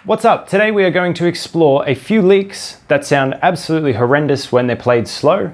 What's up? Today we are going to explore a few licks that sound absolutely horrendous when they're played slow,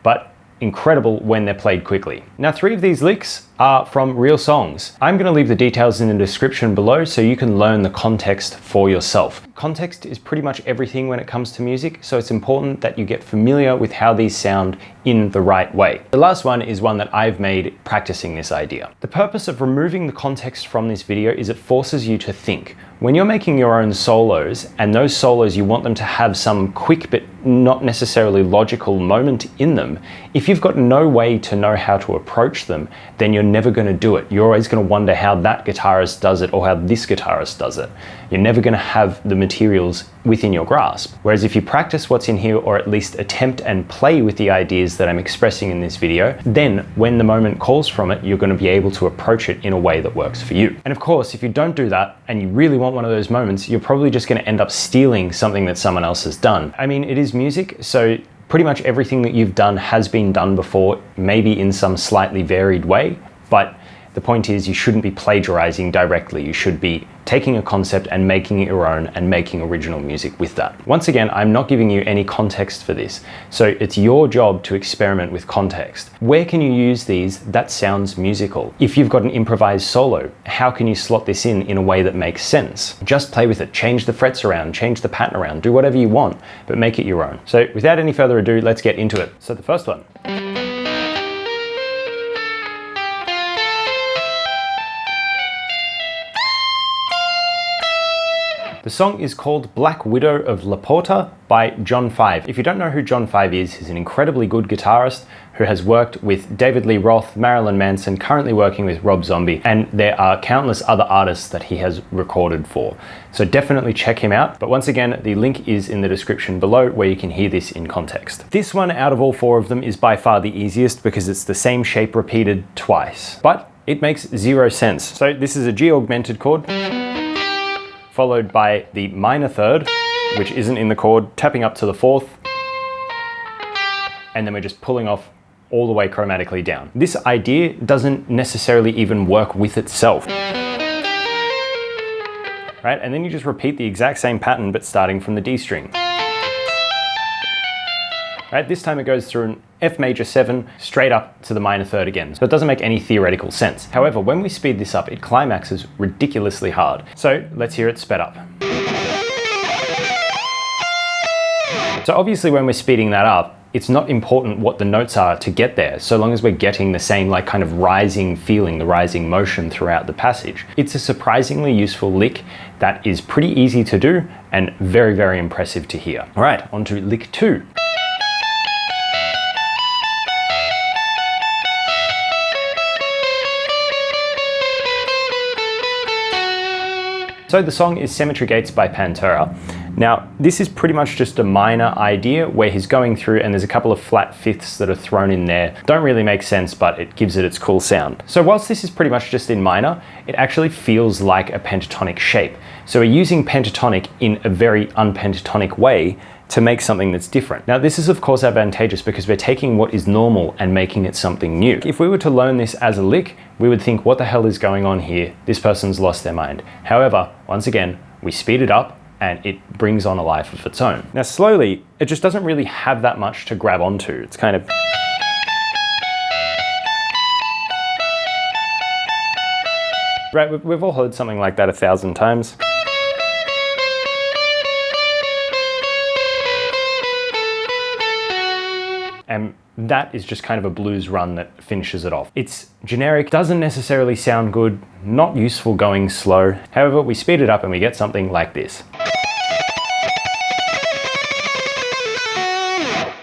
but incredible when they're played quickly. Now, 3 of these licks are from real songs. I'm going to leave the details in the description below so you can learn the context for yourself. Context is pretty much everything when it comes to music, so it's important that you get familiar with how these sound in the right way. The last one is one that I've made practicing this idea. The purpose of removing the context from this video is it forces you to think. When you're making your own solos, and those solos you want them to have some quick but not necessarily logical moment in them, if you've got no way to know how to approach them, then you're never going to do it. You're always going to wonder how that guitarist does it or how this guitarist does it. You're never going to have the materials within your grasp. Whereas if you practice what's in here, or at least attempt and play with the ideas that I'm expressing in this video, then when the moment calls from it, you're going to be able to approach it in a way that works for you. And of course, if you don't do that and you really want one of those moments, you're probably just going to end up stealing something that someone else has done. I mean, it is music, so pretty much everything that you've done has been done before, maybe in some slightly varied way, but the point is you shouldn't be plagiarizing directly. You should be taking a concept and making it your own and making original music with that. Once again, I'm not giving you any context for this, so it's your job to experiment with context. Where can you use these that sounds musical? If you've got an improvised solo, how can you slot this in a way that makes sense? Just play with it, change the frets around, change the pattern around, do whatever you want, but make it your own. So without any further ado, let's get into it. So the first one. The song is called Black Widow of La Porta by John 5. If you don't know who John 5 is, he's an incredibly good guitarist who has worked with David Lee Roth, Marilyn Manson, currently working with Rob Zombie, and there are countless other artists that he has recorded for. So definitely check him out. But once again, the link is in the description below where you can hear this in context. This one out of all 4 of them is by far the easiest because it's the same shape repeated twice, but it makes 0 sense. So this is a G augmented chord, followed by the minor third, which isn't in the chord, tapping up to the 4th, and then we're just pulling off all the way chromatically down. This idea doesn't necessarily even work with itself. Right? And then you just repeat the exact same pattern, but starting from the D string. Right? This time it goes through an F major 7 straight up to the minor third again. So it doesn't make any theoretical sense. However, when we speed this up, it climaxes ridiculously hard. So let's hear it sped up. So obviously when we're speeding that up, it's not important what the notes are to get there, so long as we're getting the same like kind of rising feeling, the rising motion throughout the passage. It's a surprisingly useful lick that is pretty easy to do and very, very impressive to hear. All right, on to lick 2. So the song is Cemetery Gates by Pantera. Now, this is pretty much just a minor idea where he's going through and there's a couple of flat fifths that are thrown in there. Don't really make sense, but it gives it its cool sound. So whilst this is pretty much just in minor, it actually feels like a pentatonic shape. So we're using pentatonic in a very unpentatonic way to make something that's different. Now, this is of course advantageous because we're taking what is normal and making it something new. If we were to learn this as a lick, we would think, what the hell is going on here? This person's lost their mind. However, once again, we speed it up and it brings on a life of its own. Now, slowly, it just doesn't really have that much to grab onto. It's kind of... Right, we've all heard something like that 1,000 times. And that is just kind of a blues run that finishes it off. It's generic, doesn't necessarily sound good, not useful going slow. However, we speed it up and we get something like this.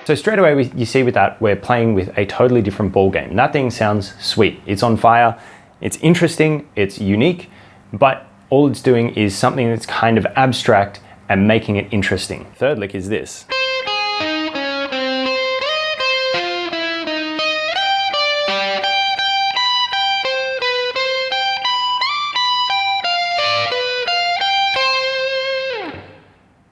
So straight away, you see with that, we're playing with a totally different ball game. That thing sounds sweet. It's on fire, it's interesting, it's unique, but all it's doing is something that's kind of abstract and making it interesting. Third lick is this.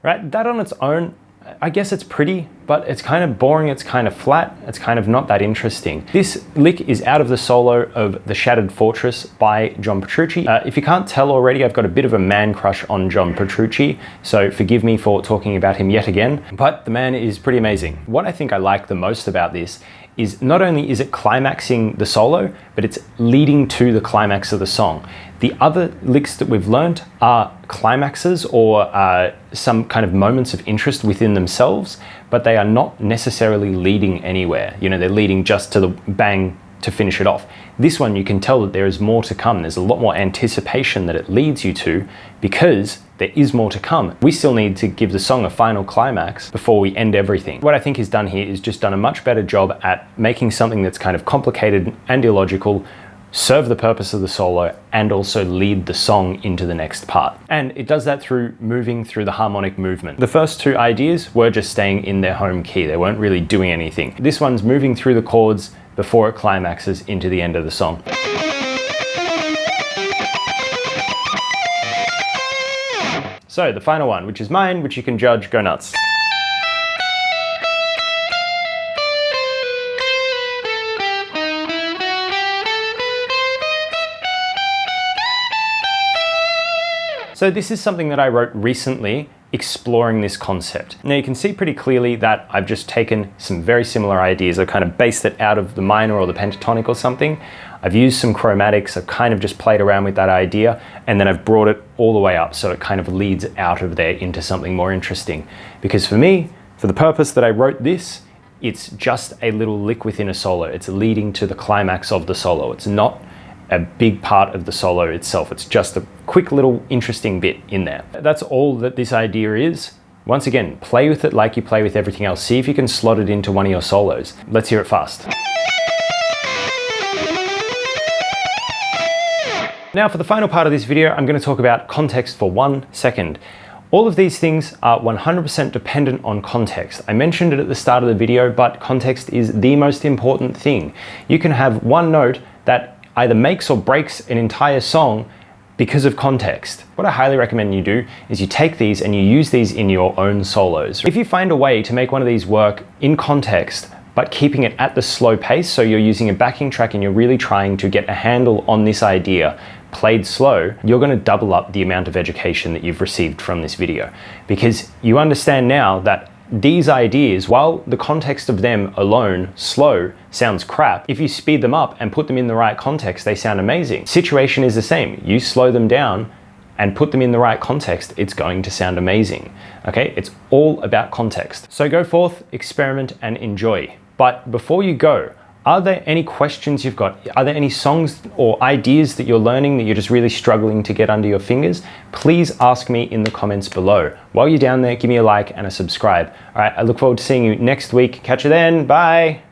Right, that on its own, I guess it's pretty, but it's kind of boring, it's kind of flat, it's kind of not that interesting. This lick is out of the solo of The Shattered Fortress by John Petrucci. If you can't tell already, I've got a bit of a man crush on John Petrucci, so forgive me for talking about him yet again, but the man is pretty amazing. What I think I like the most about this is not only is it climaxing the solo, but it's leading to the climax of the song. The other licks that we've learned are climaxes or some kind of moments of interest within themselves, but they are not necessarily leading anywhere. You know, they're leading just to the bang to finish it off. This one, you can tell that there is more to come. There's a lot more anticipation that it leads you to because there is more to come. We still need to give the song a final climax before we end everything. What I think he's done here is just done a much better job at making something that's kind of complicated and illogical serve the purpose of the solo and also lead the song into the next part. And it does that through moving through the harmonic movement. The first two ideas were just staying in their home key. They weren't really doing anything. This one's moving through the chords before it climaxes into the end of the song. So the final one, which is mine, which you can judge, go nuts. So this is something that I wrote recently exploring this concept. Now you can see pretty clearly that I've just taken some very similar ideas. I've kind of based it out of the minor or the pentatonic or something. I've used some chromatics, I've kind of just played around with that idea, and then I've brought it all the way up so it kind of leads out of there into something more interesting. Because for me, for the purpose that I wrote this, it's just a little lick within a solo. It's leading to the climax of the solo. It's not a big part of the solo itself. It's just a quick little interesting bit in there. That's all that this idea is. Once again, play with it like you play with everything else. See if you can slot it into one of your solos. Let's hear it fast. Now for the final part of this video, I'm going to talk about context for 1 second. All of these things are 100% dependent on context. I mentioned it at the start of the video, but context is the most important thing. You can have one note that either makes or breaks an entire song because of context. What I highly recommend you do is you take these and you use these in your own solos. If you find a way to make one of these work in context, but keeping it at the slow pace, so you're using a backing track and you're really trying to get a handle on this idea played slow, you're going to double up the amount of education that you've received from this video. Because you understand now that these ideas, while the context of them alone, slow, sounds crap, if you speed them up and put them in the right context, they sound amazing. Situation is the same. You slow them down and put them in the right context, it's going to sound amazing. Okay, it's all about context. So go forth, experiment and enjoy. But before you go, are there any questions you've got? Are there any songs or ideas that you're learning that you're just really struggling to get under your fingers? Please ask me in the comments below. While you're down there, give me a like and a subscribe. All right, I look forward to seeing you next week. Catch you then, bye.